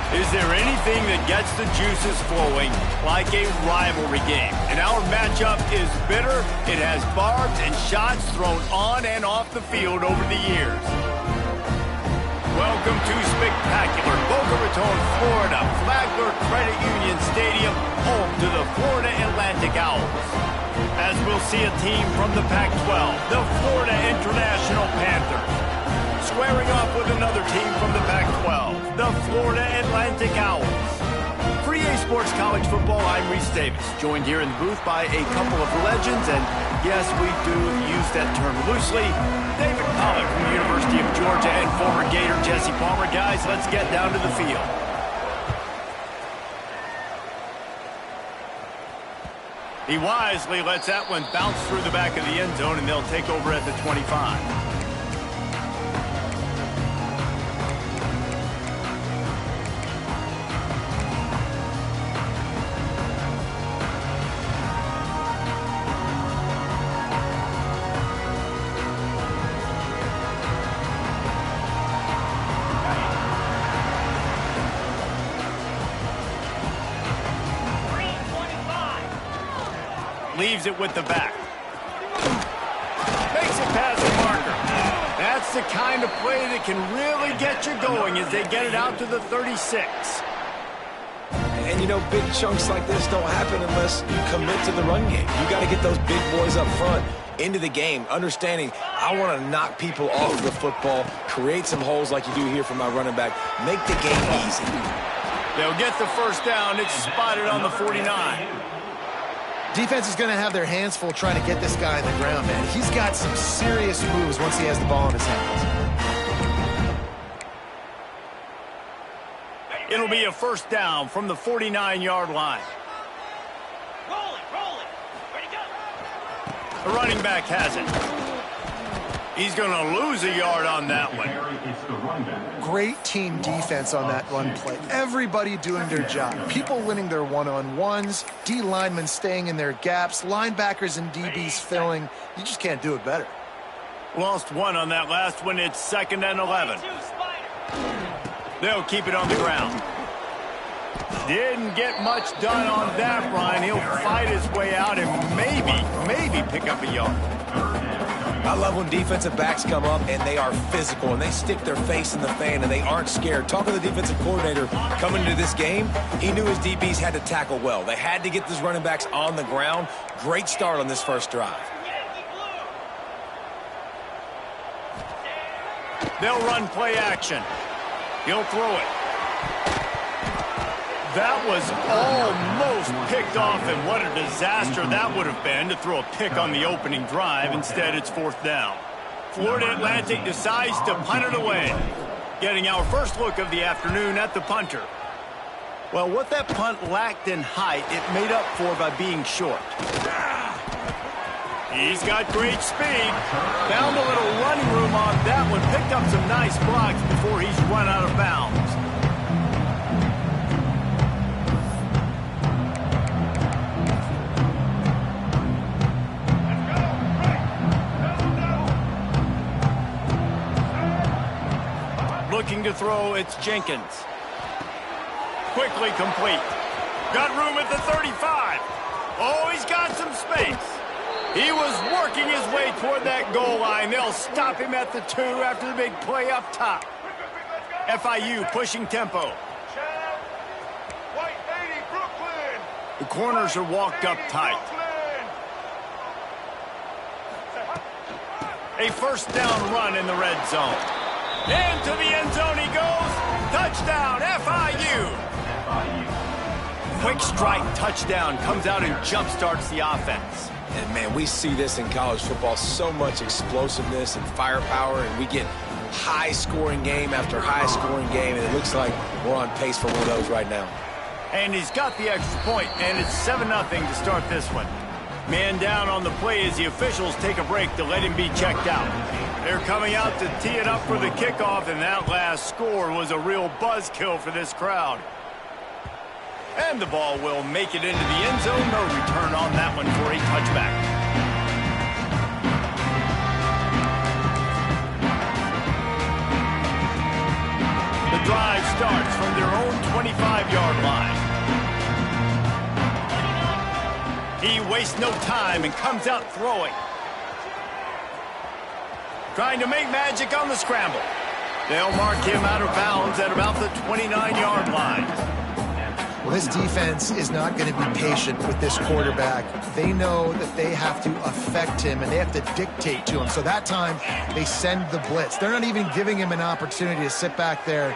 Is there anything that gets the juices flowing like a rivalry game? And our matchup is bitter. It has barbs and shots thrown on and off the field over the years. Welcome to spectacular Boca Raton, Florida, Flagler Credit Union Stadium, home to the Florida Atlantic Owls. As we'll see a team from the Pac-12, the Florida International Panthers, squaring off with another team from the Pac-12, the Florida Atlantic Owls. For EA Sports College Football, I'm Reese Davis, joined here in the booth by a couple of legends, and yes, we do use that term loosely. David Pollack from the University of Georgia and former Gator Jesse Palmer. Guys, let's get down to the field. He wisely lets that one bounce through the back of the end zone, and they'll take over at the 25. Leaves it with the back. Makes it past the marker. That's the kind of play that can really get you going as they get it out to the 36. And, you know, big chunks like this don't happen unless you commit to the run game. You got to get those big boys up front into the game, understanding I want to knock people off the football, create some holes like you do here for my running back, make the game easy. They'll get the first down. It's spotted on the 49. Defense is going to have their hands full trying to get this guy on the ground, man. He's got some serious moves once he has the ball in his hands. It'll be a first down from the 49-yard line. Roll it. Ready to go. The running back has it. He's going to lose a yard on that one. Great team defense on that run play. Everybody doing their job. People winning their one-on-ones, D linemen staying in their gaps, linebackers and DBs filling. You just can't do it better. Lost one on that last one. It's 2nd and 11. They'll keep it on the ground. Didn't get much done on that run. He'll fight his way out and maybe pick up a yard. I love when defensive backs come up and they are physical and they stick their face in the fan and they aren't scared. Talking to the defensive coordinator coming into this game, he knew his DBs had to tackle well. They had to get these running backs on the ground. Great start on this first drive. They'll run play action. He'll throw it. That was almost picked off, and what a disaster that would have been to throw a pick on the opening drive. Instead, it's 4th down. Florida Atlantic decides to punt it away. Getting our first look of the afternoon at the punter. Well, what that punt lacked in height, it made up for by being short. He's got great speed. Found a little running room on that one. Picked up some nice blocks before he's run out of bounds. Looking to throw, it's Jenkins. Quickly complete. Got room at the 35. Oh, he's got some space. He was working his way toward that goal line. They'll stop him at the 2 after the big play up top. FIU pushing tempo. The corners are walked up tight. A first down run in the red zone. Into the end zone he goes. Touchdown, FIU. Quick strike touchdown comes out and jump-starts the offense. And, man, we see this in college football, so much explosiveness and firepower, and we get high-scoring game after high-scoring game, and it looks like we're on pace for one of those right now. And he's got the extra point, and it's 7-0 to start this one. Man down on the play as the officials take a break to let him be checked out. They're coming out to tee it up for the kickoff, and that last score was a real buzzkill for this crowd. And the ball will make it into the end zone. No return on that one for a touchback. The drive starts from their own 25-yard line. He wastes no time and comes out throwing. Trying to make magic on the scramble. They'll mark him out of bounds at about the 29-yard line. Well, this defense is not going to be patient with this quarterback. They know that they have to affect him, and they have to dictate to him. So that time, they send the blitz. They're not even giving him an opportunity to sit back there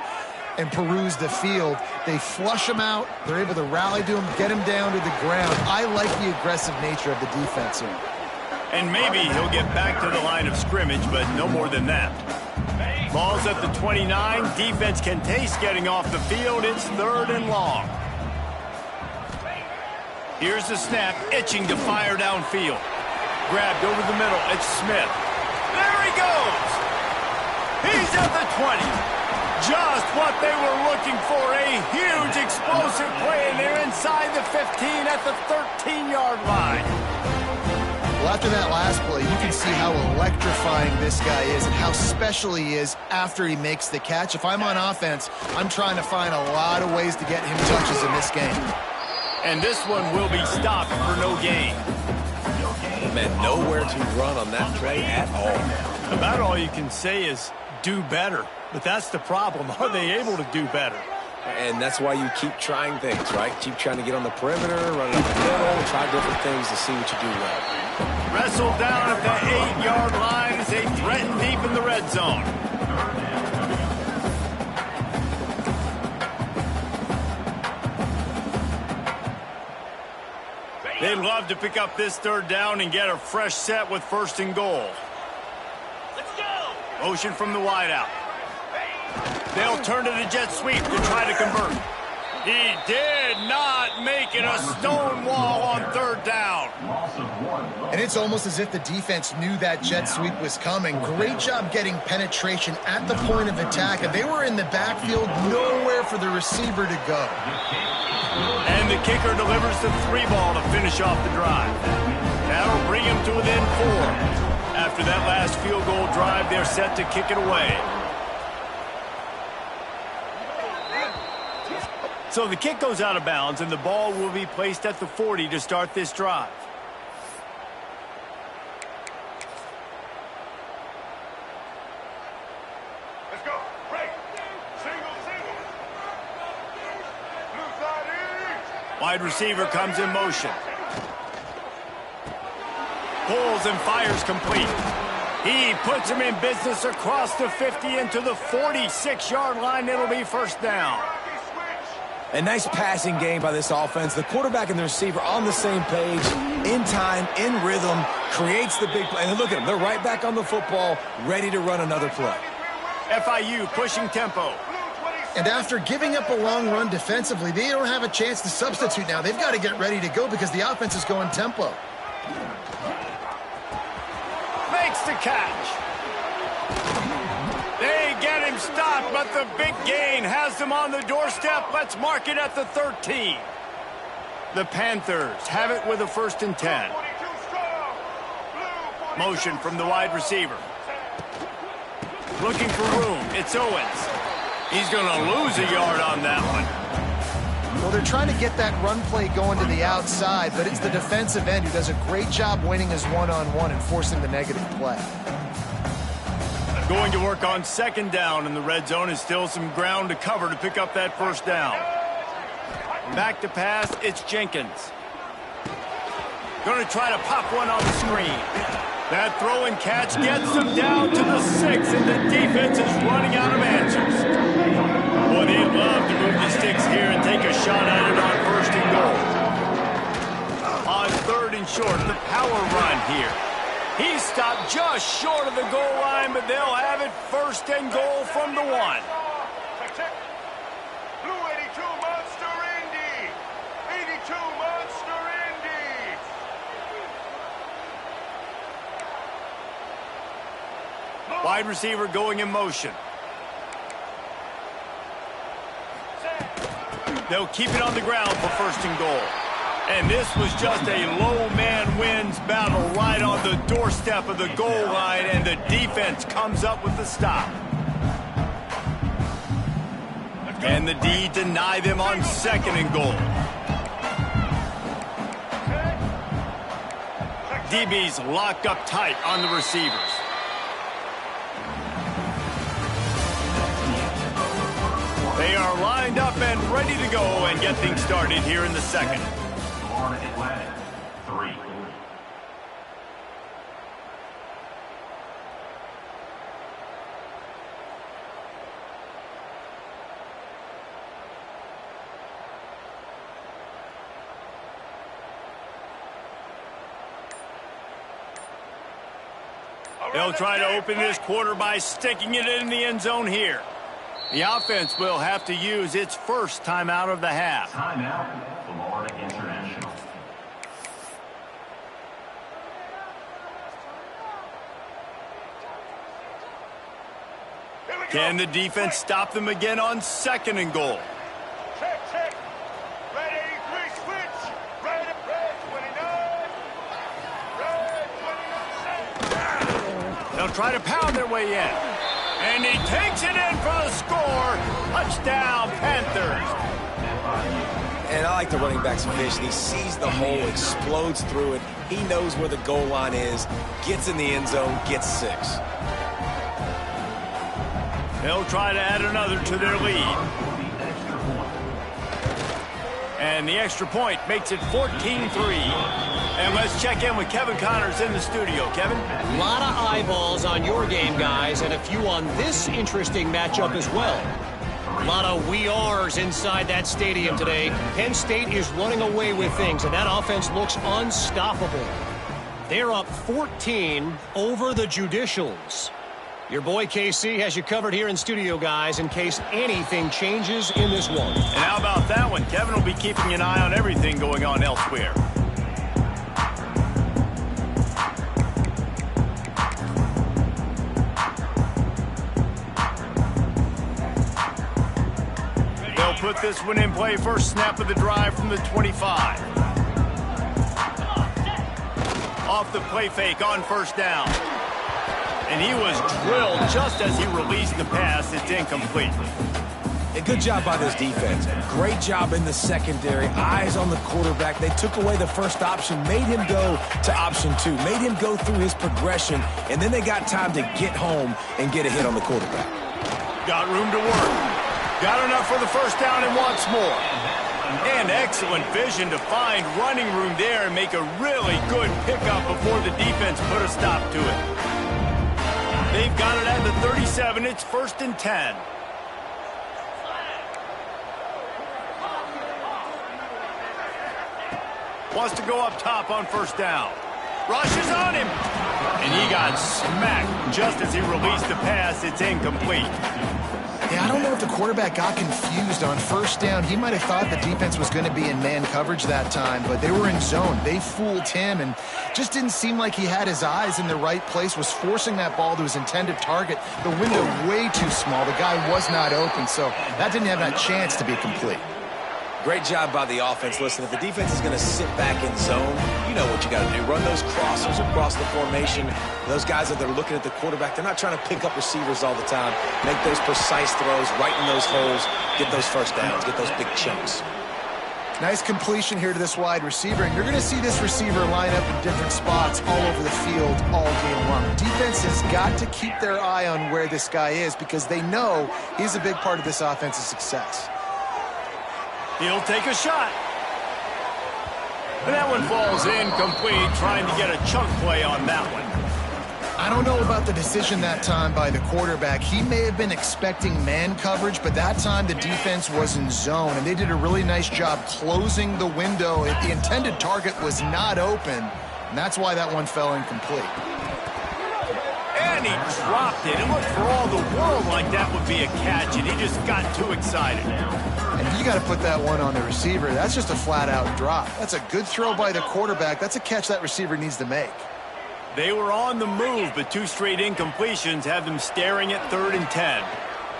and peruse the field. They flush him out. They're able to rally to him, get him down to the ground. I like the aggressive nature of the defense here. And maybe he'll get back to the line of scrimmage, but no more than that. Ball's at the 29. Defense can taste getting off the field. It's 3rd and long. Here's the snap, itching to fire downfield. Grabbed over the middle. It's Smith. There he goes. He's at the 20. Just what they were looking for. A huge explosive play, and they're inside the 15 at the 13-yard line. Well, after that last play, you can see how electrifying this guy is and how special he is after he makes the catch. If I'm on offense, I'm trying to find a lot of ways to get him touches in this game. And this one will be stopped for no gain. Man, nowhere to run on that play at all. About all you can say is do better. But that's the problem. Are they able to do better? And that's why you keep trying things, right? Keep trying to get on the perimeter, run it up the middle, try different things to see what you do well. Wrestled down at the 8-yard line as they threaten deep in the red zone. They'd love to pick up this 3rd down and get a fresh set with 1st and goal. Let's go. Motion from the wideout. They'll turn to the jet sweep to try to convert. He did not make it a stone wall on 3rd down. And it's almost as if the defense knew that jet sweep was coming. Great job getting penetration at the point of attack. And they were in the backfield, nowhere for the receiver to go. And the kicker delivers the 3 ball to finish off the drive. That'll bring him to within 4. After that last field goal drive, they're set to kick it away. So the kick goes out of bounds, and the ball will be placed at the 40 to start this drive. Let's go. Break. Single, single. Blue side east. Wide receiver comes in motion. Pulls and fires complete. He puts him in business across the 50 into the 46-yard line. It'll be 1st down. A nice passing game by this offense. The quarterback and the receiver on the same page, in time, in rhythm, creates the big play. And look at them. They're right back on the football, ready to run another play. FIU pushing tempo. And after giving up a long run defensively, they don't have a chance to substitute now. They've got to get ready to go because the offense is going tempo. Makes the catch. They get him stopped, but the big gain has them on the doorstep. Let's mark it at the 13. The Panthers have it with a 1st and 10. Motion from the wide receiver. Looking for room. It's Owens. He's going to lose a yard on that one. Well, they're trying to get that run play going to the outside, but it's the defensive end who does a great job winning his one-on-one and forcing the negative play. Going to work on 2nd down in the red zone is still some ground to cover to pick up that 1st down. Back to pass, it's Jenkins. Going to try to pop one on the screen. That throw and catch gets them down to the 6, and the defense is running out of answers. Boy, they'd love to move the sticks here and take a shot at it on 1st and goal. On 3rd and short, the power run here. He's stopped just short of the goal line, but they'll have it 1st and goal from the 1. Blue 82 Monster Indy. 82 Monster Indy. Wide receiver going in motion. They'll keep it on the ground for 1st and goal. And this was just a low man wins battle right on the doorstep of the goal line, and the defense comes up with the stop. Can the D deny them on 2nd and goal? DB's locked up tight on the receivers. They are lined up and ready to go and get things started here in the 2nd. Florida Atlantic, 3. They'll try to open this quarter by sticking it in the end zone here. The offense will have to use its first timeout of the half. Timeout, Florida International. Can the defense stop them again on 2nd and goal? Check, check. Ready, switch. Red 29. Red 29. They'll try to pound their way in. And he takes it in for the score. Touchdown, Panthers. And I like the running back's vision. He sees the hole, explodes through it. He knows where the goal line is, gets in the end zone, gets 6. They'll try to add another to their lead. And the extra point makes it 14-3. And let's check in with Kevin Connors in the studio. Kevin? A lot of eyeballs on your game, guys, and a few on this interesting matchup as well. A lot of we are's inside that stadium today. Penn State is running away with things, and that offense looks unstoppable. They're up 14 over the Judicials. Your boy KC has you covered here in studio, guys, in case anything changes in this one. And how about that one? Kevin will be keeping an eye on everything going on elsewhere. They'll put this one in play. First snap of the drive from the 25. Off the play fake on 1st down. And he was drilled just as he released the pass. It's incomplete. A good job by this defense. Great job in the secondary. Eyes on the quarterback. They took away the first option, made him go to option 2, made him go through his progression, and then they got time to get home and get a hit on the quarterback. Got room to work. Got enough for the first down and wants more. And excellent vision to find running room there and make a really good pickup before the defense put a stop to it. They've got it at the 37. It's 1st and 10. Wants to go up top on 1st down. Rushes on him. And he got smacked just as he released the pass. It's incomplete. Yeah, I don't know if the quarterback got confused on 1st down. He might have thought the defense was going to be in man coverage that time, but they were in zone. They fooled him and just didn't seem like he had his eyes in the right place, was forcing that ball to his intended target. The window way too small. The guy was not open, so that didn't have that chance to be complete. Great job by the offense. Listen, if the defense is going to sit back in zone, you know what you got to do. Run those crossers across the formation. Those guys that are looking at the quarterback, they're not trying to pick up receivers all the time. Make those precise throws, right in those holes, get those first downs, get those big chunks. Nice completion here to this wide receiver, and you're going to see this receiver line up in different spots all over the field all game long. Defense has got to keep their eye on where this guy is because they know he's a big part of this offense's success. He'll take a shot. And that one falls incomplete, trying to get a chunk play on that one. I don't know about the decision that time by the quarterback. He may have been expecting man coverage, but that time the defense was in zone, and they did a really nice job closing the window. The intended target was not open, and that's why that one fell incomplete. And he dropped it. It looked for all the world like that would be a catch, and he just got too excited. And you got to put that one on the receiver. That's just a flat-out drop. That's a good throw by the quarterback. That's a catch that receiver needs to make. They were on the move, but 2 straight incompletions have them staring at 3rd and 10.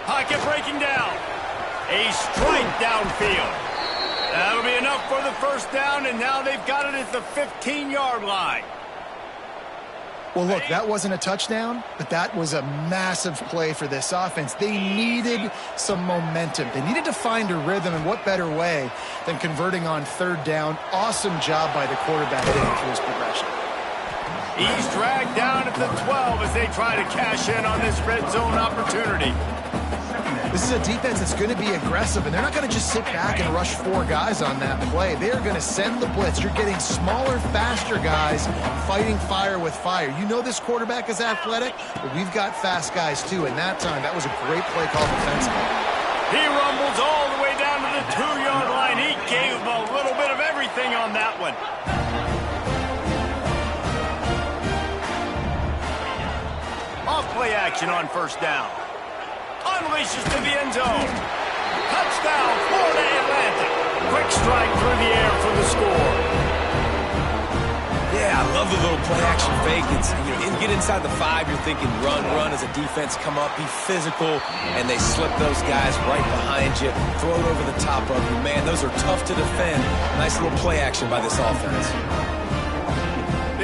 Pocket breaking down. A strike downfield. That'll be enough for the first down, and now they've got it at the 15-yard line. Well, look, that wasn't a touchdown, but that was a massive play for this offense. They needed some momentum. They needed to find a rhythm, and what better way than converting on third down. Awesome job by the quarterback getting through his progression. He's dragged down at the 12 as they try to cash in on this red zone opportunity. This is a defense that's going to be aggressive, and they're not going to just sit back and rush 4 guys on that play. They are going to send the blitz. You're getting smaller, faster guys fighting fire with fire. You know this quarterback is athletic, but we've got fast guys too, and that time, that was a great play call defensively. He rumbles all the way down to the 2-yard line. He gave him a little bit of everything on that one. Off play action on first down. Unleashes to the end zone. Touchdown, Florida Atlantic. Quick strike through the air for the score. Yeah, I love the little play action fake. It's, you get inside the 5, you're thinking run as a defense, come up, be physical, and they slip those guys right behind you, throw it over the top of you. Man, those are tough to defend. Nice little play action by this offense.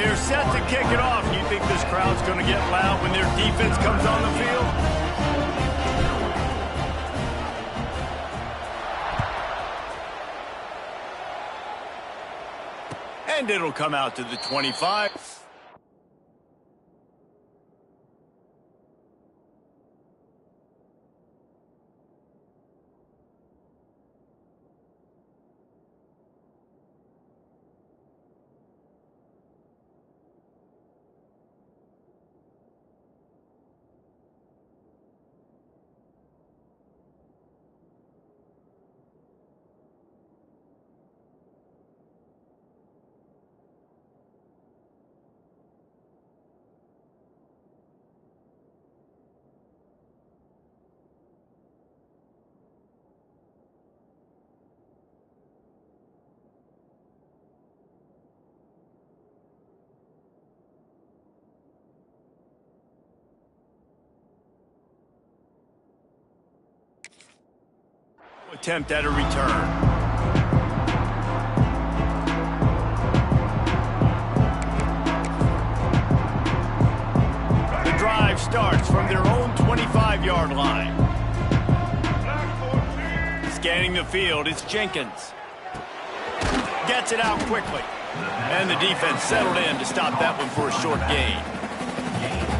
They're set to kick it off. You think this crowd's going to get loud when their defense comes on the field? And it'll come out to the 25. Attempt at a return. The drive starts from their own 25-yard line. Scanning the field, it's Jenkins. Gets it out quickly. And the defense settled in to stop that one for a short gain.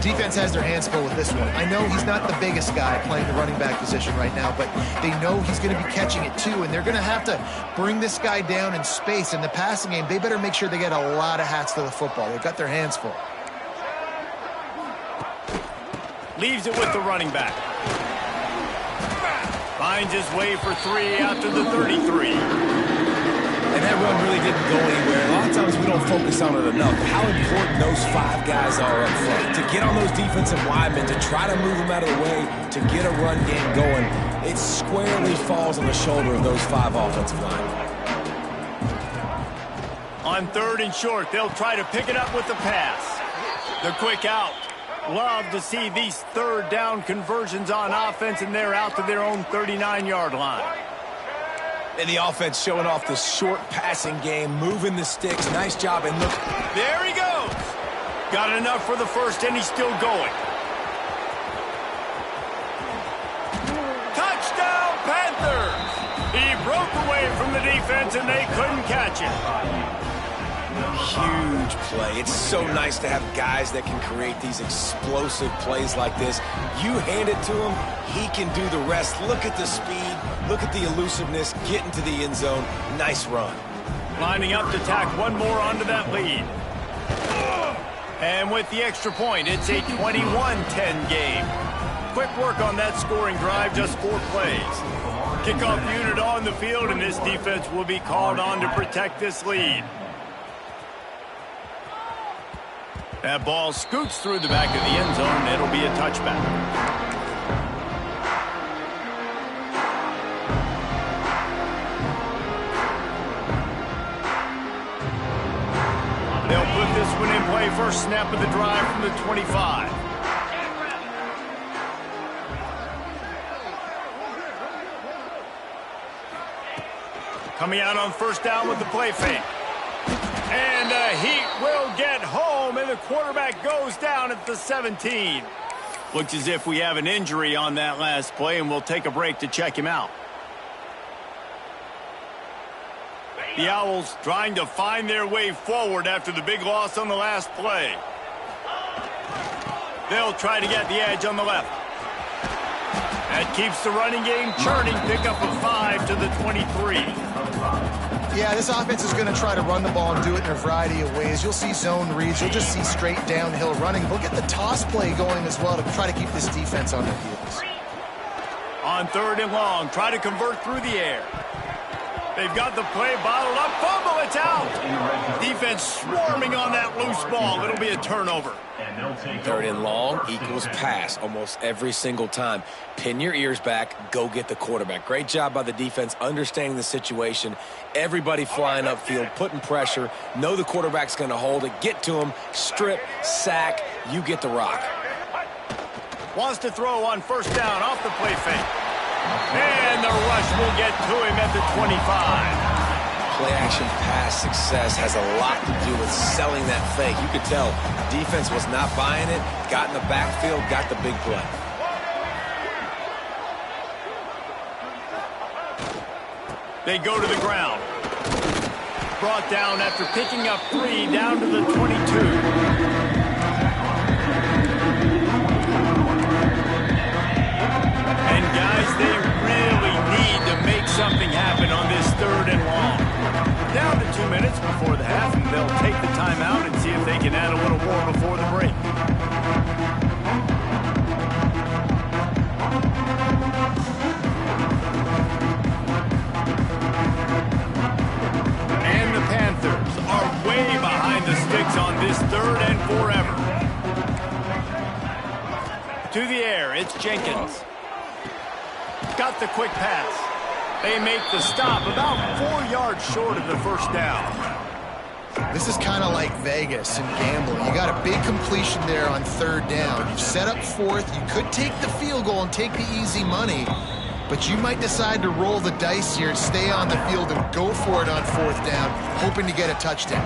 Defense has their hands full with this one. I know he's not the biggest guy playing the running back position right now, but they know he's going to be catching it too, and they're going to have to bring this guy down in space. In the passing game, they better make sure they get a lot of hats to the football. They've got their hands full. Leaves it with the running back. Finds his way for 3 out to the 33. And that run really didn't go anywhere. A lot of times we don't focus on it enough. How important those 5 guys are up front. To get on those defensive linemen, to try to move them out of the way, to get a run game going, it squarely falls on the shoulder of those 5 offensive linemen. On 3rd and short, they'll try to pick it up with the pass. The quick out. Love to see these 3rd down conversions on offense, and they're out to their own 39-yard line. And the offense showing off the short passing game, moving the sticks. Nice job, and look. There he goes. Got enough for the first, and he's still going. Touchdown, Panthers! He broke away from the defense, and they couldn't catch it. Huge play. It's so nice to have guys that can create these explosive plays like this. You hand it to him, he can do the rest. Look at the speed. Look at the elusiveness. Get into the end zone. Nice run. Lining up to tack one more onto that lead. And with the extra point, it's a 21-10 game. Quick work on that scoring drive, just 4 plays. Kickoff unit on the field, and this defense will be called on to protect this lead. That ball scoots through the back of the end zone, and it'll be a touchback. They'll put this one in play first snap of the drive from the 25. Coming out on first down with the play fake. And the Heat will get home, and the quarterback goes down at the 17. Looks as if we have an injury on that last play, and we'll take a break to check him out. The Owls trying to find their way forward after the big loss on the last play. They'll try to get the edge on the left. That keeps the running game churning. Pick up a 5 to the 23. Yeah, this offense is going to try to run the ball and do it in a variety of ways. You'll see zone reads. You'll just see straight downhill running. They'll get the toss play going as well to try to keep this defense on their heels. On 3rd and long, try to convert through the air. They've got the play bottled up. Fumble, it's out. Defense swarming on that loose ball. It'll be a turnover. 3rd and long equals pass almost every single time. Pin your ears back. Go get the quarterback. Great job by the defense understanding the situation. Everybody flying upfield, putting pressure. Know the quarterback's going to hold it. Get to him. Strip, sack. You get the rock. Wants to throw on 1st down off the play fake. And the rush will get to him at the 25. Play-action pass success has a lot to do with selling that fake. You could tell defense was not buying it, got in the backfield, got the big play. They go to the ground. Brought down after picking up 3 down to the 22. And guys, they really need to make something happen on this 3rd and long. Down to 2 minutes before the half, and they'll take the timeout and see if they can add a little more before the break. And the Panthers are way behind the sticks on this 3rd and forever. To the air, it's Jenkins. Got the quick pass. They make the stop about 4 yards short of the 1st down. This is kind of like Vegas and gambling. You got a big completion there on 3rd down. You've set up 4th. You could take the field goal and take the easy money, but you might decide to roll the dice here, stay on the field, and go for it on 4th down, hoping to get a touchdown.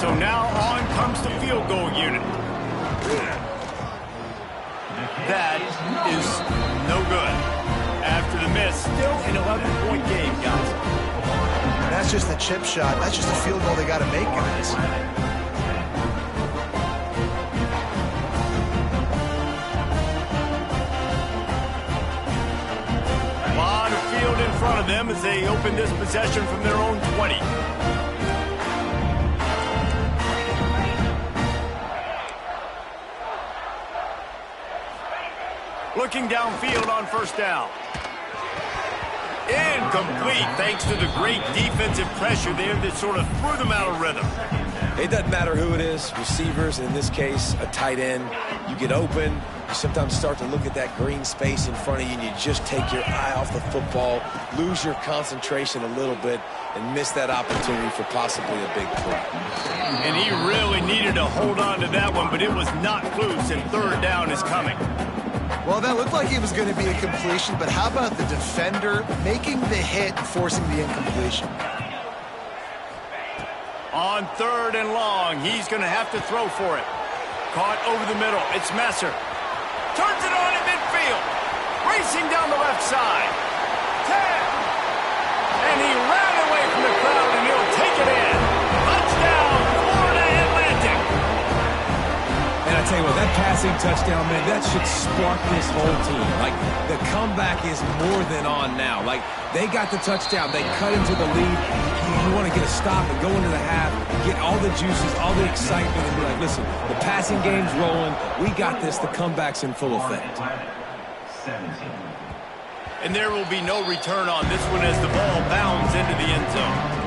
So now on comes the field goal unit. That is no good. After the miss, still an 11-point game, guys. That's just a chip shot. That's just a field goal they got to make, guys. A lot of field in front of them as they open this possession from their own 20. Looking downfield on 1st down. Incomplete thanks to the great defensive pressure there that sort of threw them out of rhythm. It doesn't matter who it is, receivers, in this case, a tight end. You get open, you sometimes start to look at that green space in front of you, and you just take your eye off the football, lose your concentration a little bit, and miss that opportunity for possibly a big play. And he really needed to hold on to that one, but it was not loose, and 3rd down is coming. Well, that looked like it was going to be a completion, but how about the defender making the hit and forcing the incompletion? On 3rd and long, he's going to have to throw for it. Caught over the middle. It's Messer. Turns it on in midfield. Racing down the left side. 10. And he ran away from the crowd, and he'll take it in. Touchdown, Florida Atlantic. And I tell you what, that passing touchdown, man, that should spark this whole team. Like, the comeback is more than on now. Like, they got the touchdown. They cut into the lead. You want to get a stop and go into the half, get all the juices, all the excitement, and be like, listen, the passing game's rolling. We got this. The comeback's in full effect. And there will be no return on this one as the ball bounds into the end zone.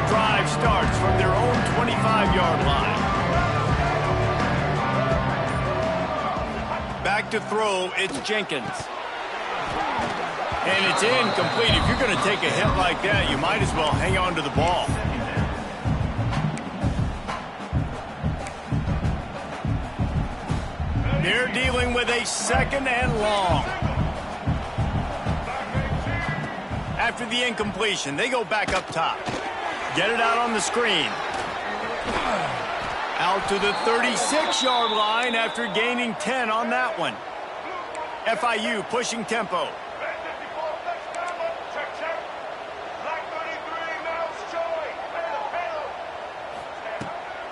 Drive starts from their own 25-yard line. Back to throw, it's Jenkins. And it's incomplete. If you're going to take a hit like that, you might as well hang on to the ball. Their a 2nd and long. After the incompletion, they go back up top. Get it out on the screen. Out to the 36-yard line after gaining 10 on that one. FIU pushing tempo.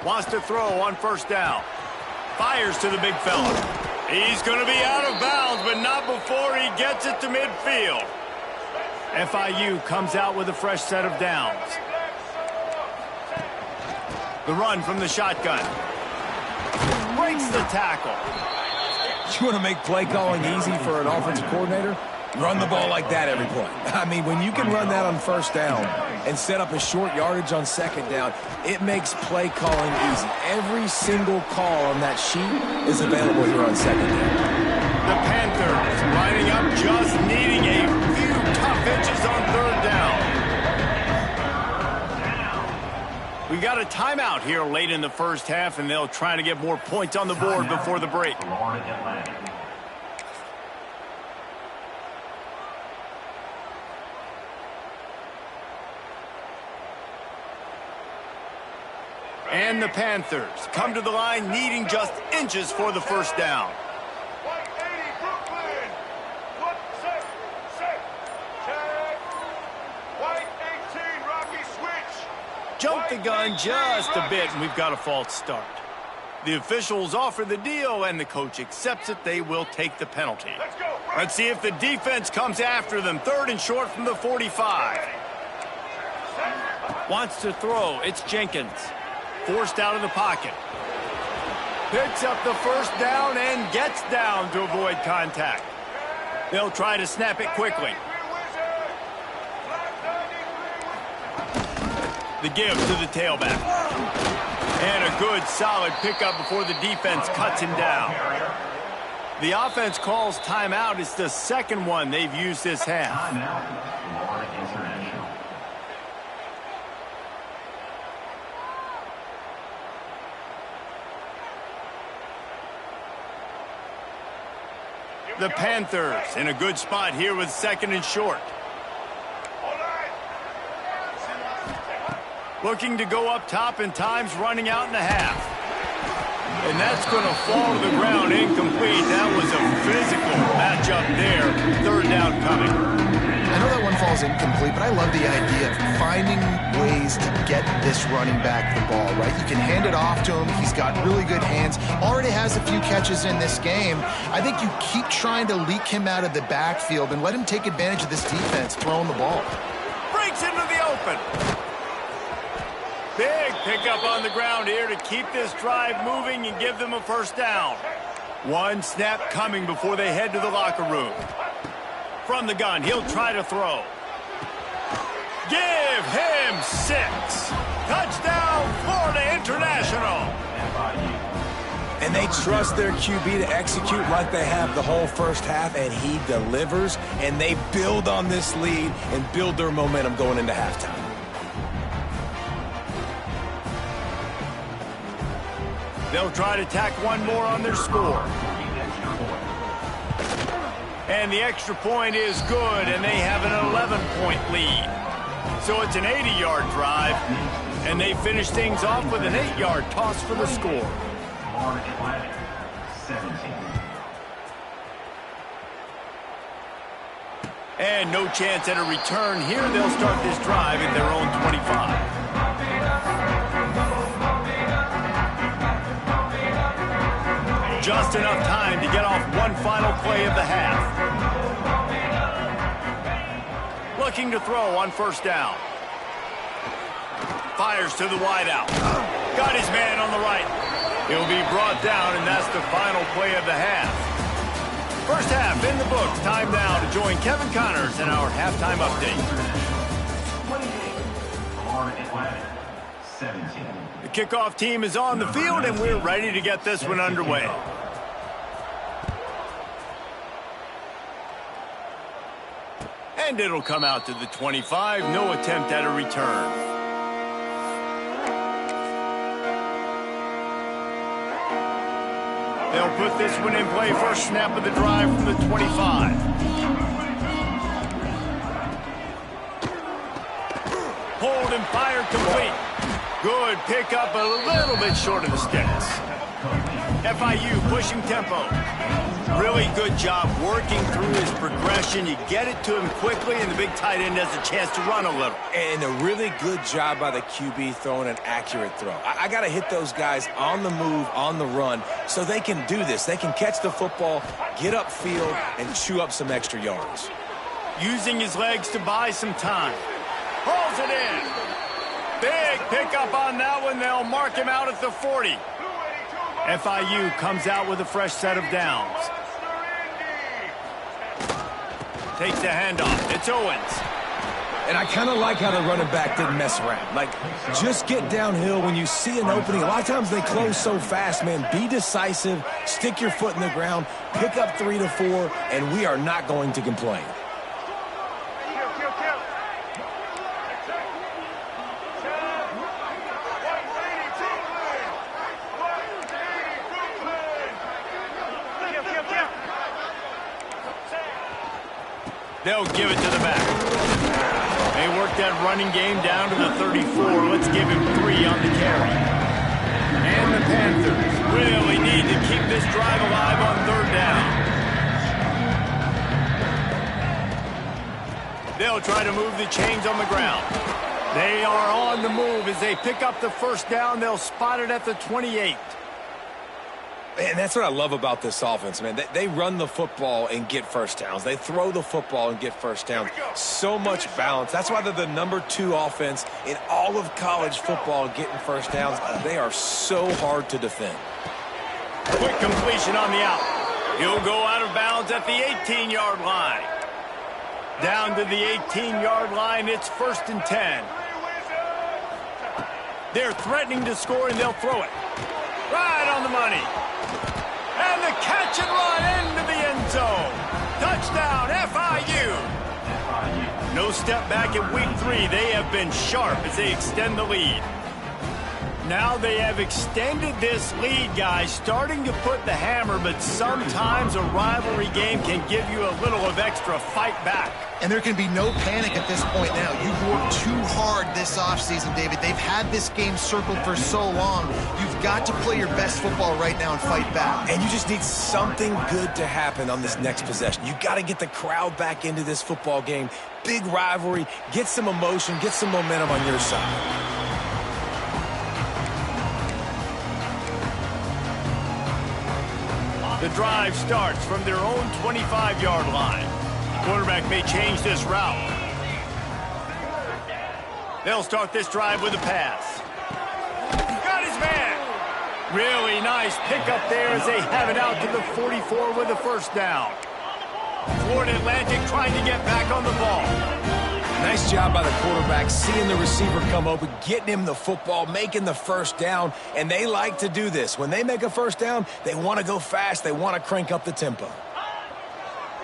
Wants to throw on 1st down. Fires to the big fella. He's going to be out of bounds, but not before he gets it to midfield. FIU comes out with a fresh set of downs. The run from the shotgun. Breaks the tackle. You want to make play calling easy for an offensive coordinator? Run the ball like that every play. I mean, when you can run that on 1st down and set up a short yardage on 2nd down, it makes play calling easy. Every single call on that sheet is available here on 2nd down. The Panthers lining up, just needing a few tough inches on 3rd down. We got a timeout here late in the 1st half, and they'll try to get more points on the board before the break. And the Panthers come to the line needing just inches for the 1st down. White 80, Brooklyn. Look, set. Check. White 18, Rocky switch. Jump the gun just a bit, and we've got a false start. The officials offer the deal, and the coach accepts it. They will take the penalty. Let's go. Let's see if the defense comes after them. 3rd and short from the 45. Wants to throw. It's Jenkins. Forced out of the pocket. Picks up the 1st down and gets down to avoid contact. They'll try to snap it quickly. The give to the tailback. And a good, solid pickup before the defense cuts him down. The offense calls timeout. It's the 2nd one they've used this half. The Panthers in a good spot here with 2nd and short. Looking to go up top, and time's running out in the half. And that's going to fall to the ground incomplete. That was a physical matchup there. 3rd down coming. I know that one falls incomplete, but I love the idea of finding ways to get this running back the ball, right? You can hand it off to him. He's got really good hands. Already has a few catches in this game. I think you keep trying to leak him out of the backfield and let him take advantage of this defense throwing the ball. Breaks into the open. Big pickup on the ground here to keep this drive moving and give them a 1st down. One snap coming before they head to the locker room. From the gun, he'll try to throw. Give him 6. Touchdown, Florida International. And they trust their QB to execute like they have the whole 1st half, and he delivers, and they build on this lead and build their momentum going into halftime. They'll try to tack one more on their score. And the extra point is good, and they have an 11-point lead. So it's an 80-yard drive, and they finish things off with an 8-yard toss for the score. And no chance at a return here. They'll start this drive at their own 25. Just enough time to get off one final play of the half. Looking to throw on 1st down. Fires to the wideout. Got his man on the right. He'll be brought down, and that's the final play of the half. 1st half in the books. Time now to join Kevin Connors in our halftime update. The kickoff team is on the field, and we're ready to get this one underway. And it'll come out to the 25. No attempt at a return. They'll put this one in play. First snap of the drive from the 25. Hold and fire complete. Good pickup, a little bit short of the sticks. FIU pushing tempo. Really good job working through his progression. You get it to him quickly, and the big tight end has a chance to run a little. And a really good job by the QB throwing an accurate throw. I got to hit those guys on the move, on the run, so they can do this. They can catch the football, get upfield, and chew up some extra yards. Using his legs to buy some time. Pulls it in. Big pickup on that one. They'll mark him out at the 40. FIU comes out with a fresh set of downs. Takes the handoff. It's Owens. And I kind of like how the running back didn't mess around. Like, just get downhill when you see an opening. A lot of times they close so fast, man. Be decisive. Stick your foot in the ground. Pick up 3 to 4, and we are not going to complain. They'll give it to the back. They work that running game down to the 34. Let's give him 3 on the carry. And the Panthers really need to keep this drive alive on 3rd down. They'll try to move the chains on the ground. They are on the move as they pick up the first down. They'll spot it at the 28. And that's what I love about this offense, man. They run the football and get first downs. They throw the football and get first downs. So much balance. That's why they're the #2 offense in all of college football getting first downs. They are so hard to defend. Quick completion on the out. He'll go out of bounds at the 18-yard line. Down to the 18-yard line, it's 1st and 10. They're threatening to score, and they'll throw it. Right on the money. And the catch and run into the end zone. Touchdown, FIU. No step back in week 3. They have been sharp as they extend the lead. Now they have extended this lead, guys, starting to put the hammer, but sometimes a rivalry game can give you a little of extra fight back. And there can be no panic at this point now. You've worked too hard this offseason, David. They've had this game circled for so long. You've got to play your best football right now and fight back. And you just need something good to happen on this next possession. You got to get the crowd back into this football game. Big rivalry. Get some emotion. Get some momentum on your side. The drive starts from their own 25-yard line. Quarterback may change this route. They'll start this drive with a pass. Got his man. Really nice pickup there as they have it out to the 44 with a first down. Florida Atlantic trying to get back on the ball. Nice job by the quarterback, seeing the receiver come open, getting him the football, making the first down, and they like to do this. When they make a first down, they want to go fast. They want to crank up the tempo.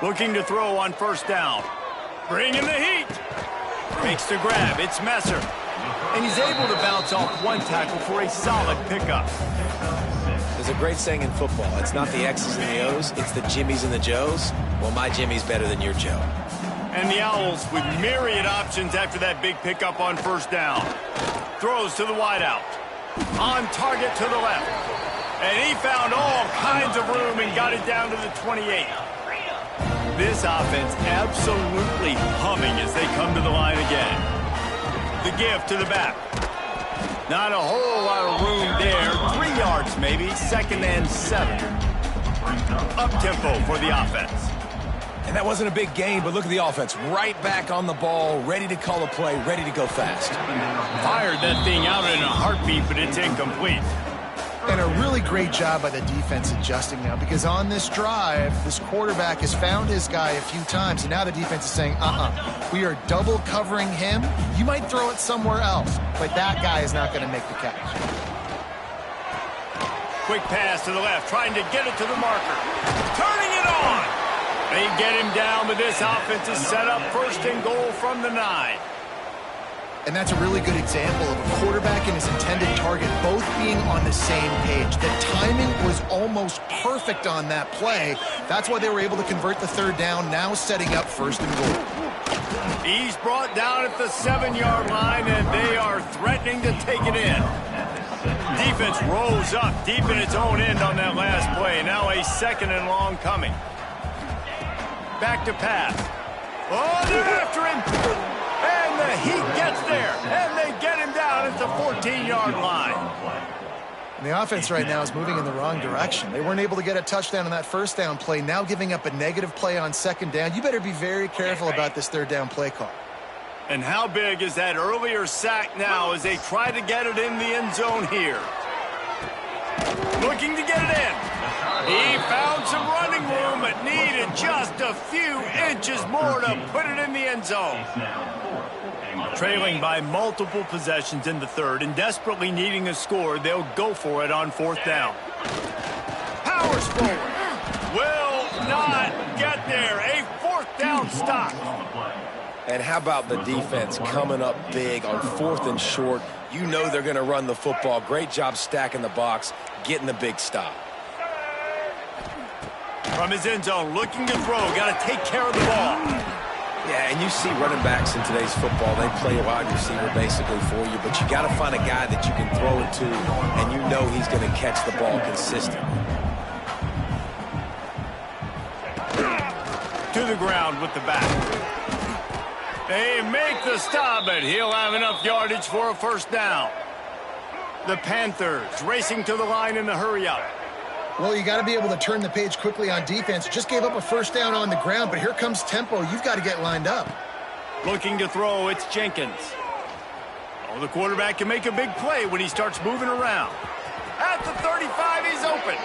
Looking to throw on first down. Bringing the heat. Makes the grab. It's Messer. And he's able to bounce off one tackle for a solid pickup. There's a great saying in football. It's not the X's and the O's, it's the Jimmies and the Joes. Well, my Jimmy's better than your Joe. And the Owls with myriad options after that big pickup on first down. Throws to the wideout. On target to the left. And he found all kinds of room and got it down to the 28. This offense absolutely humming as they come to the line again. The give to the back. Not a whole lot of room there. 3 yards maybe. 2nd and 7. Up-tempo for the offense. And that wasn't a big gain, but look at the offense. Right back on the ball, ready to call a play, ready to go fast. Fired that thing out in a heartbeat, but it's incomplete. And a really great job by the defense adjusting now, because on this drive, this quarterback has found his guy a few times, and now the defense is saying, we are double covering him. You might throw it somewhere else, but that guy is not going to make the catch. Quick pass to the left, trying to get it to the marker. Turning it on. They get him down, but this offense is set up 1st and goal from the 9. And that's a really good example of a quarterback and his intended target both being on the same page. The timing was almost perfect on that play. That's why they were able to convert the third down, now setting up first and goal. He's brought down at the 7-yard line, and they are threatening to take it in. Defense rolls up deep in its own end on that last play. Now a 2nd and long coming. Back to pass. Oh, they're after him. And the Heat gets there. And they get him down at the 14-yard line. And the offense right now is moving in the wrong direction. They weren't able to get a touchdown on that first down play, now giving up a negative play on 2nd down. You better be very careful about this third down play call. And how big is that earlier sack now as they try to get it in the end zone here? Looking to get it in. He found some running room, but needed just a few inches more to put it in the end zone. Trailing by multiple possessions in the third and desperately needing a score, they'll go for it on 4th down. Powers forward. Will not get there. A 4th down stop. And how about the defense coming up big on 4th and short? You know they're going to run the football. Great job stacking the box, getting the big stop. From his end zone, looking to throw. Got to take care of the ball. Yeah, and you see running backs in today's football, they play a wide receiver basically for you, but you got to find a guy that you can throw it to, and you know he's going to catch the ball consistently. To the ground with the back. They make the stop, but he'll have enough yardage for a first down. The Panthers racing to the line in the hurry-up. Well, you got to be able to turn the page quickly on defense. Just gave up a first down on the ground, but here comes tempo. You've got to get lined up. Looking to throw, it's Jenkins. Oh, the quarterback can make a big play when he starts moving around. At the 35, he's open.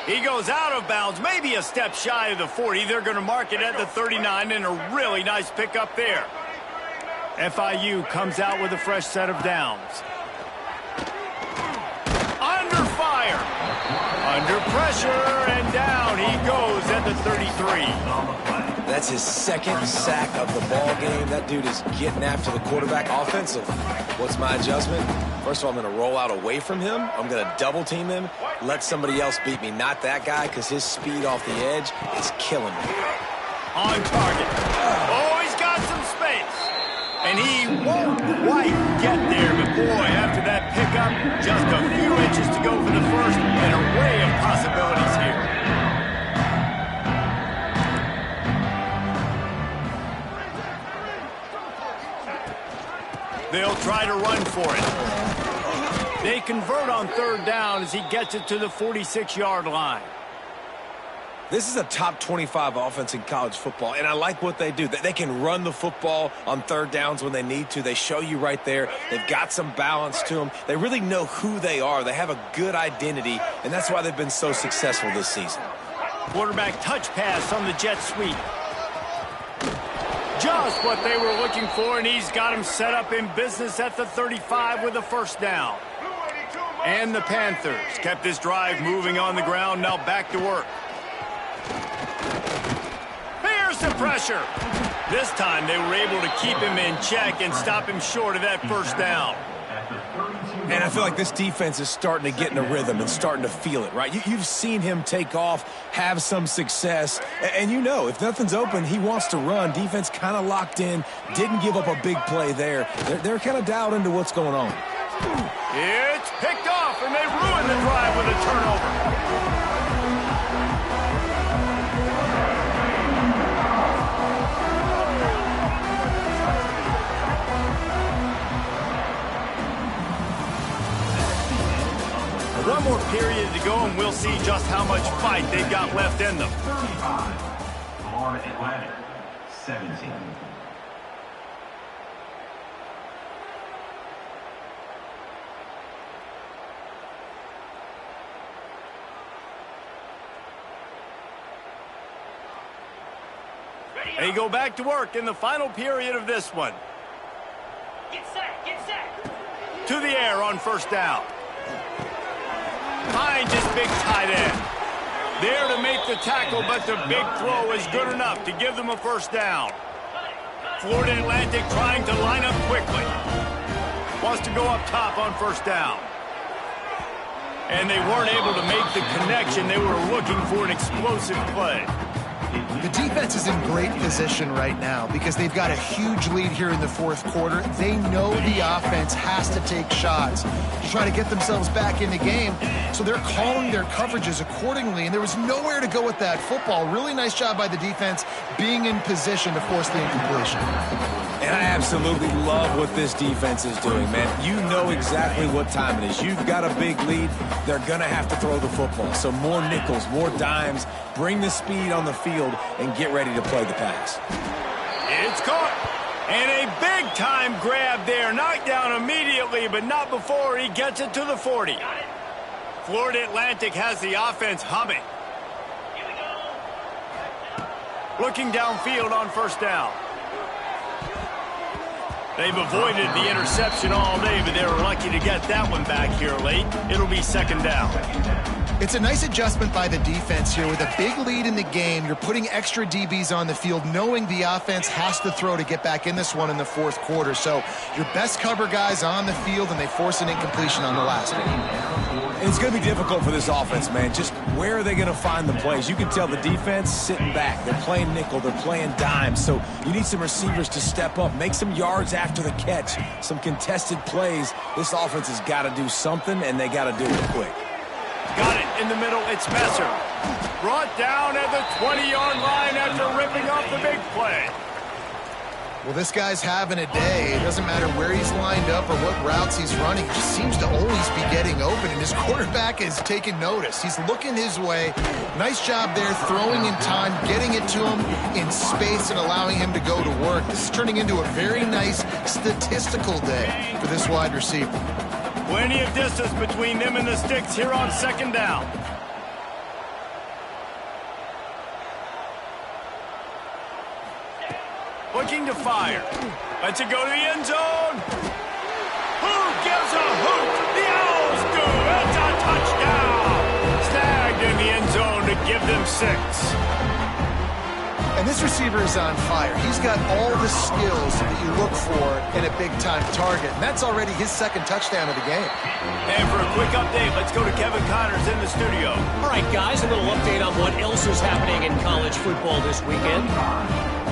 He goes out of bounds, maybe a step shy of the 40. They're going to mark it at the 39, and a really nice pickup there. FIU comes out with a fresh set of downs. Under fire. Under pressure, and down he goes at the 33. That's his 2nd sack of the ball game. That dude is getting after the quarterback offensive. What's my adjustment? First of all, I'm going to roll out away from him. I'm going to double team him, let somebody else beat me, not that guy, because his speed off the edge is killing me. On target. Oh, he's got some space. And he won't quite get there, but boy, after that pickup, just a few inches to go for the first, and an array of possibilities here. They'll try to run for it. They convert on 3rd down as he gets it to the 46-yard line. This is a top 25 offense in college football, and I like what they do. They can run the football on 3rd downs when they need to. They show you right there. They've got some balance to them. They really know who they are. They have a good identity, and that's why they've been so successful this season. Quarterback touch pass on the jet sweep. Just what they were looking for, and he's got him set up in business at the 35 with a first down. And the Panthers kept this drive moving on the ground, now back to work. Here's the pressure. This time they were able to keep him in check and stop him short of that first down. And I feel like this defense is starting to get in a rhythm and starting to feel it, right? You've seen him take off, have some success, and you know if nothing's open, he wants to run. Defense kind of locked in, didn't give up a big play there. They're kind of dialed into what's going on. It's picked off, and they ruin the drive with a turnover. One more period to go, and we'll see just how much fight they've got left in them. 35, Florida Atlantic, 17. They go back to work in the final period of this one. Get set, get set. To the air on first down. Finds his big tight end. There to make the tackle, but the big throw is good enough to give them a first down. Florida Atlantic trying to line up quickly. Wants to go up top on first down. And they weren't able to make the connection. They were looking for an explosive play. The defense is in great position right now because they've got a huge lead here in the fourth quarter. They know the offense has to take shots to try to get themselves back in the game, so they're calling their coverages accordingly, and there was nowhere to go with that football. Really nice job by the defense being in position to force the incompletion. And I absolutely love what this defense is doing, man. You know exactly what time it is. You've got a big lead. They're going to have to throw the football. So more nickels, more dimes, bring the speed on the field, and get ready to play the pass. It's caught. And a big-time grab there. Knocked down immediately, but not before he gets it to the 40. Florida Atlantic has the offense humming. Looking downfield on first down. They've avoided the interception all day, but they were lucky to get that one back here late. It'll be second down. It's a nice adjustment by the defense here. With a big lead in the game, you're putting extra DBs on the field, knowing the offense has to throw to get back in this one in the fourth quarter. So your best cover guys on the field, and they force an incompletion on the last one. It's going to be difficult for this offense, man. Just where are they going to find the plays? You can tell the defense sitting back. They're playing nickel. They're playing dime. So you need some receivers to step up, make some yards after the catch, some contested plays. This offense has got to do something, and they got to do it quick. Got it in the middle. It's Messer. Brought down at the 20-yard line after ripping off the big play. Well, this guy's having a day. It doesn't matter where he's lined up or what routes he's running. He just seems to always be getting open, and his quarterback is taking notice. He's looking his way. Nice job there, throwing in time, getting it to him in space and allowing him to go to work. This is turning into a very nice statistical day for this wide receiver. Plenty of distance between them and the sticks here on second down. Looking to fire. Lets it go to the end zone. Who gives a hoot? The Owls do. It's a touchdown. Snagged in the end zone to give them 6. And this receiver is on fire. He's got all the skills that you look for in a big-time target. And that's already his second touchdown of the game. And for a quick update, let's go to Kevin Connors in the studio. All right, guys, a little update on what else is happening in college football this weekend.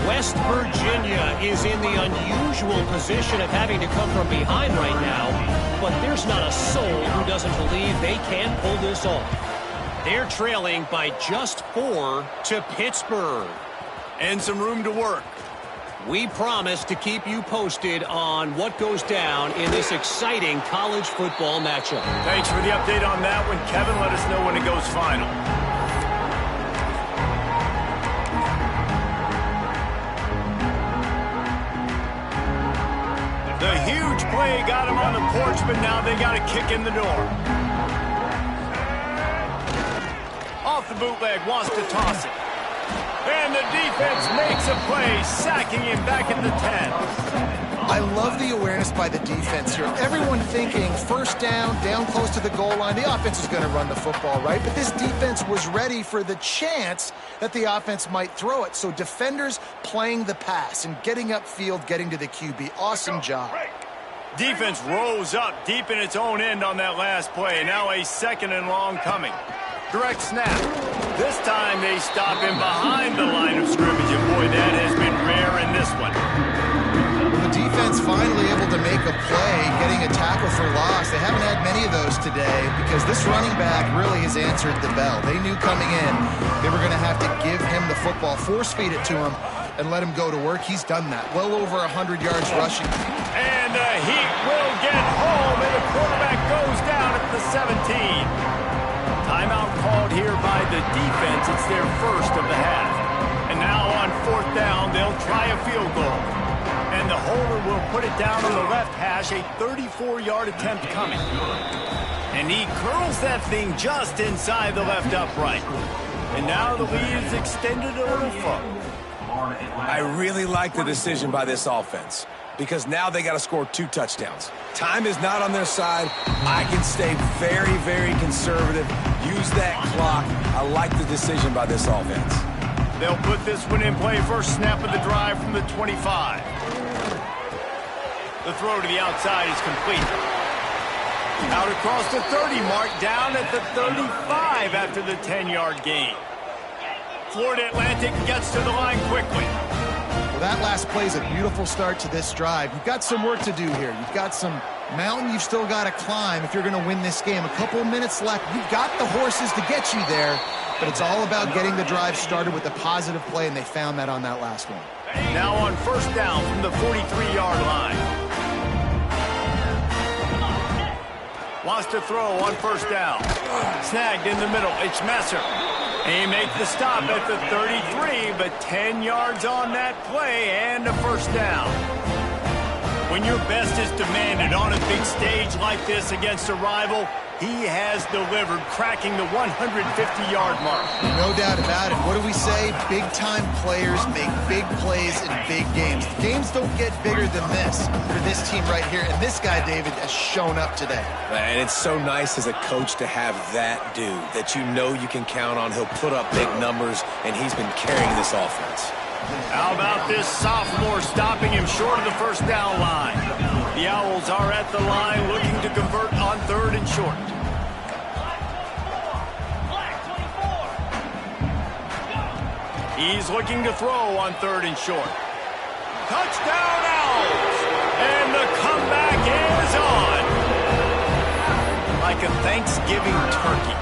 West Virginia is in the unusual position of having to come from behind right now, but there's not a soul who doesn't believe they can pull this off. They're trailing by just 4 to Pittsburgh. And some room to work. We promise to keep you posted on what goes down in this exciting college football matchup. Thanks for the update on that one, Kevin. Let us know when it goes final. The huge play got him on the porch, but now they got a kick in the door. Off the bootleg, wants to toss it. And the defense makes a play, sacking him back at the 10. I love the awareness by the defense here. Everyone thinking first down close to the goal line. The offense is going to run the football, right? But this defense was ready for the chance that the offense might throw it. So defenders playing the pass and getting upfield, getting to the QB. Awesome job. Defense rose up deep in its own end on that last play. Now a second and long coming. Direct snap. This time they stop him behind the line of scrimmage, and boy, that has been rare in this one. The defense finally able to make a play, getting a tackle for loss. They haven't had many of those today because this running back really has answered the bell. They knew coming in they were going to have to give him the football, force feed it to him, and let him go to work. He's done that. Well over 100 yards rushing. And the Heat will get home, and the quarterback goes down at the 17. Timeout called here by the defense. It's their first of the half. And now on fourth down, they'll try a field goal. And the holder will put it down on the left hash, a 34-yard attempt coming. And he curls that thing just inside the left upright. And now the lead is extended a little further. I really like the decision by this offense because now they got to score 2 touchdowns. Time is not on their side. I can stay very, very conservative. Use that clock. I like the decision by this offense. They'll put this one in play. First snap of the drive from the 25. The throw to the outside is complete. Out across the 30 mark, down at the 35 after the 10-yard gain. Florida Atlantic gets to the line quickly. Well, that last play is a beautiful start to this drive. You've got some work to do here. You've got some mountain you've still got to climb if you're going to win this game. A couple minutes left. You've got the horses to get you there, but it's all about getting the drive started with a positive play, and they found that on that last one. Now on first down from the 43-yard line. Wants to throw on first down. Snagged in the middle. It's Messer. He makes the stop at the 33, but 10 yards on that play and a first down. When your best is demanded on a big stage like this against a rival, he has delivered, cracking the 150-yard mark. No doubt about it. What do we say? Big-time players make big plays in big games. Games don't get bigger than this for this team right here, and this guy, David, has shown up today. And it's so nice as a coach to have that dude that you know you can count on. He'll put up big numbers, and he's been carrying this offense. How about this sophomore stopping him short of the first down line? The Owls are at the line looking to convert on third and short. He's looking to throw on third and short. Touchdown Owls! And the comeback is on. Like a Thanksgiving turkey,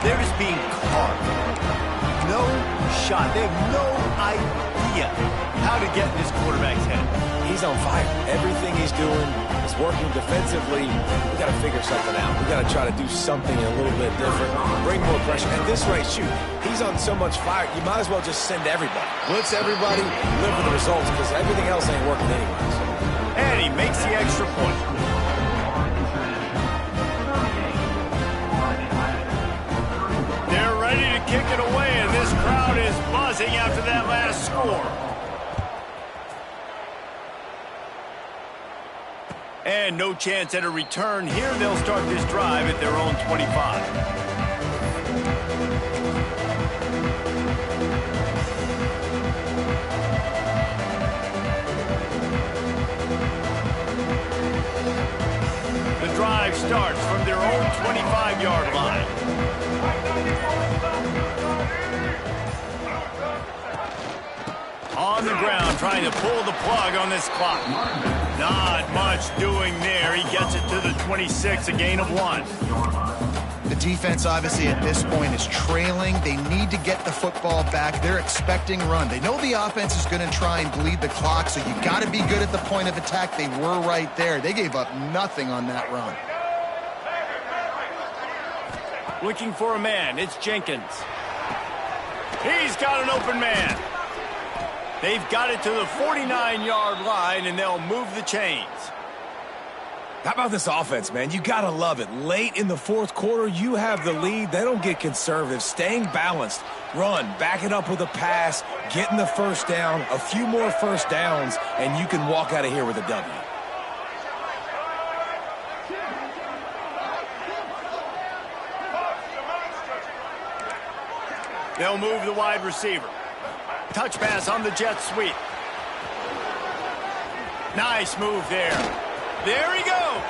they're just being carved. No shot. They have no idea how to get in this quarterback's head. He's on fire. Everything he's doing is working defensively. We got to figure something out. We got to try to do something a little bit different, bring more pressure. At this rate, shoot, he's on so much fire, you might as well just send everybody. Blitz everybody, live with the results, because everything else ain't working anyways. And he makes the extra point. They're ready to kick it away, and this crowd is buzzing after that last score. And no chance at a return here. They'll start this drive at their own 25. The drive starts from their own 25-yard line. On the ground, trying to pull the plug on this clock. Not much doing there. He gets it to the 26, a gain of 1. The defense, obviously, at this point is trailing. They need to get the football back. They're expecting run. They know the offense is going to try and bleed the clock, so you got to be good at the point of attack. They were right there. They gave up nothing on that run. Looking for a man. It's Jenkins. He's got an open man. They've got it to the 49-yard line, and they'll move the chains. How about this offense, man? You got to love it. Late in the fourth quarter, you have the lead. They don't get conservative. Staying balanced. Run, back it up with a pass, getting the first down, a few more first downs, and you can walk out of here with a W. They'll move the wide receiver. Touch pass on the jet sweep. Nice move there. There he goes.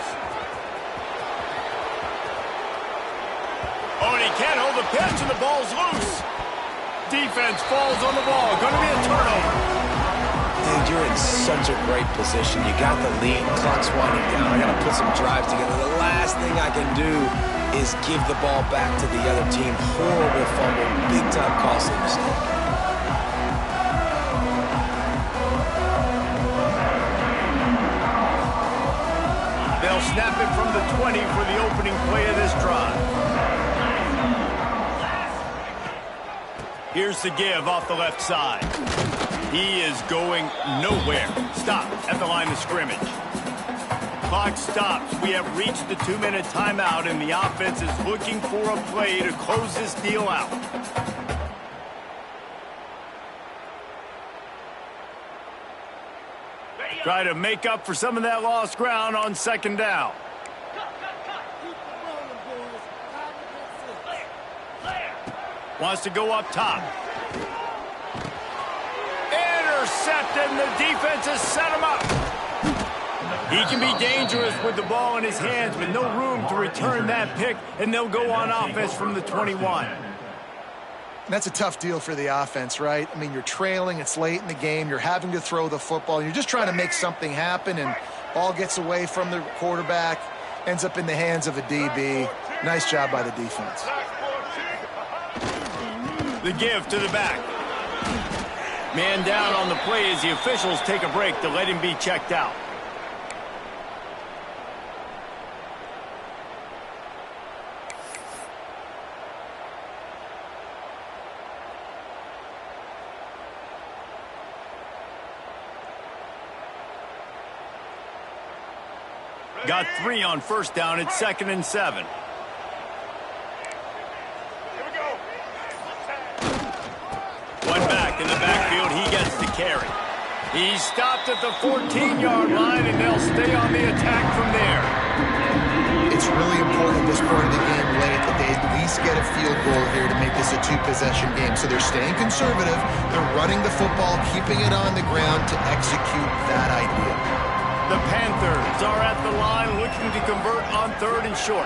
Oh, and he can't hold the pitch, and the ball's loose. Defense falls on the ball. Going to be a turnover. Dude, you're in such a great position. You got the lead. Clock's winding down. I got to put some drives together. The last thing I can do is give the ball back to the other team. Horrible fumble. Big-time costly mistake. They'll snap it from the 20 for the opening play of this drive. Here's the give off the left side. He is going nowhere. Stop at the line of scrimmage. Clock stops. We have reached the 2-minute timeout, and the offense is looking for a play to close this deal out. Try to make up for some of that lost ground on second down. Wants to go up top. Intercepted, and the defense has set him up. He can be dangerous with the ball in his hands, with no room to return that pick, and they'll go on offense from the 21. That's a tough deal for the offense, right? I mean, you're trailing, it's late in the game, you're having to throw the football, you're just trying to make something happen, and ball gets away from the quarterback, ends up in the hands of a DB. Nice job by the defense. The give to the back. Man down on the play as the officials take a break to let him be checked out. Got 3 on first down. It's 2nd and 7. One back in the backfield. He gets the carry. He's stopped at the 14-yard line, and they'll stay on the attack from there. It's really important at this point of the game late that they at least get a field goal here to make this a 2-possession game. So they're staying conservative. They're running the football, keeping it on the ground to execute that idea. The Panthers are at the line looking to convert on 3rd and short.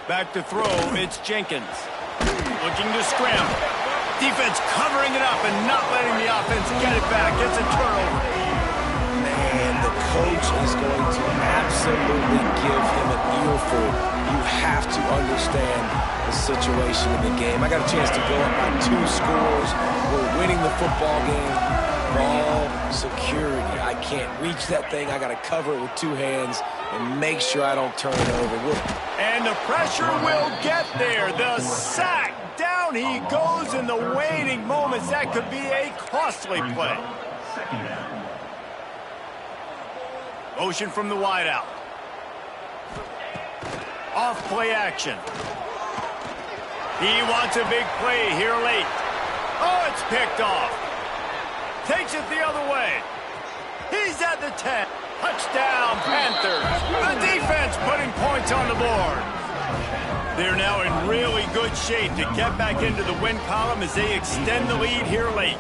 Back to throw, it's Jenkins. Looking to scramble. Defense covering it up and not letting the offense get it back. It's a turnover. Man, the coach is going to absolutely give him an earful. You have to understand the situation in the game. I got a chance to go up by 2 scores. We're winning the football game. Ball security. I can't reach that thing. I got to cover it with 2 hands and make sure I don't turn it over. And the pressure will get there. The sack. Down he goes in the waiting moments. That could be a costly play. Motion from the wideout. Off play action. He wants a big play here late. Oh, it's picked off. Takes it the other way. He's at the 10. Touchdown, Panthers. The defense putting points on the board. They're now in really good shape to get back into the win column as they extend the lead here late.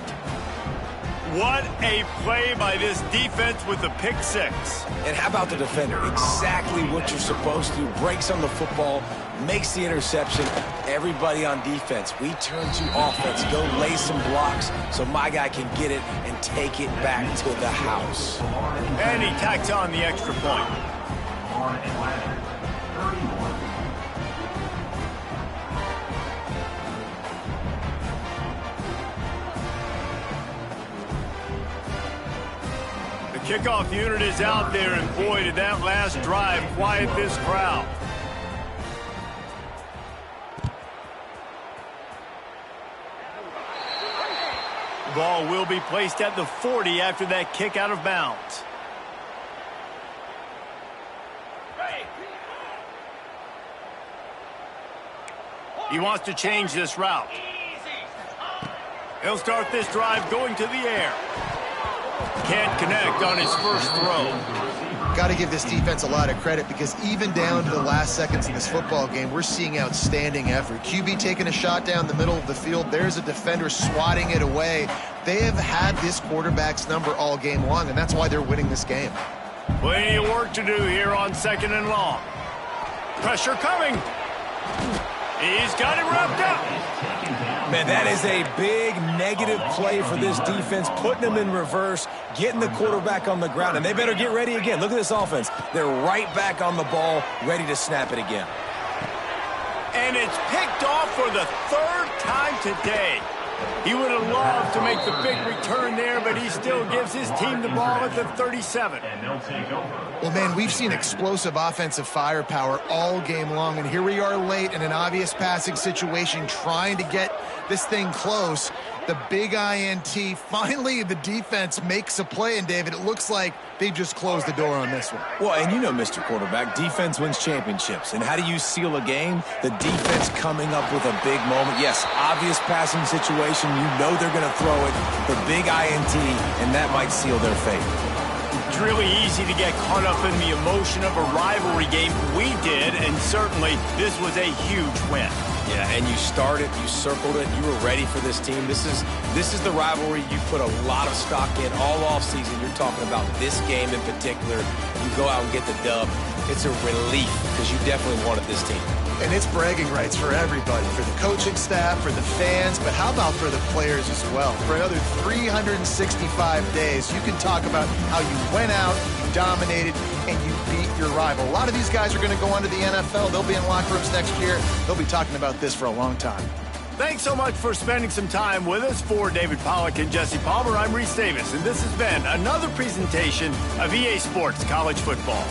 What a play by this defense with the pick 6. And how about the defender? Exactly what you're supposed to. Breaks on the football, makes the interception. Everybody on defense, we turn to offense. Go lay some blocks so my guy can get it and take it back to the house. And he tacks on the extra point. Kickoff unit is out there, and boy, did that last drive quiet this crowd. The ball will be placed at the 40 after that kick out of bounds. He wants to change this route. He'll start this drive going to the air. Can't connect on his first throw. Got to give this defense a lot of credit because even down to the last seconds in this football game, we're seeing outstanding effort. QB taking a shot down the middle of the field. There's a defender swatting it away. They have had this quarterback's number all game long, and that's why they're winning this game. Plenty of work to do here on 2nd and long. Pressure coming. He's got him wrapped up. Man, that is a big negative play for this defense, putting them in reverse, getting the quarterback on the ground, and they better get ready again. Look at this offense. They're right back on the ball, ready to snap it again. And it's picked off for the 3rd time today. He would have loved to make the big return there, but he still gives his team the ball at the 37. Well, man, we've seen explosive offensive firepower all game long, and here we are late in an obvious passing situation trying to get this thing close. The big INT, finally the defense makes a play, and David, it looks like they just closed the door on this one. Well, and you know, Mr. Quarterback, defense wins championships. And how do you seal a game? The defense coming up with a big moment. Yes, obvious passing situation. You know they're going to throw it. The big INT, and that might seal their fate. It's really easy to get caught up in the emotion of a rivalry game. We did, and certainly this was a huge win. Yeah, and you started, you circled it, you were ready for this team. This is the rivalry you put a lot of stock in all offseason. You're talking about this game in particular. You go out and get the dub. It's a relief because you definitely wanted this team. And it's bragging rights for everybody, for the coaching staff, for the fans, but how about for the players as well? For another 365 days, you can talk about how you went out, you dominated, and you beat your rival. A lot of these guys are going to go on to the NFL. They'll be in locker rooms next year. They'll be talking about this for a long time. Thanks so much for spending some time with us. For David Pollack and Jesse Palmer, I'm Reese Davis, and this has been another presentation of EA Sports College Football.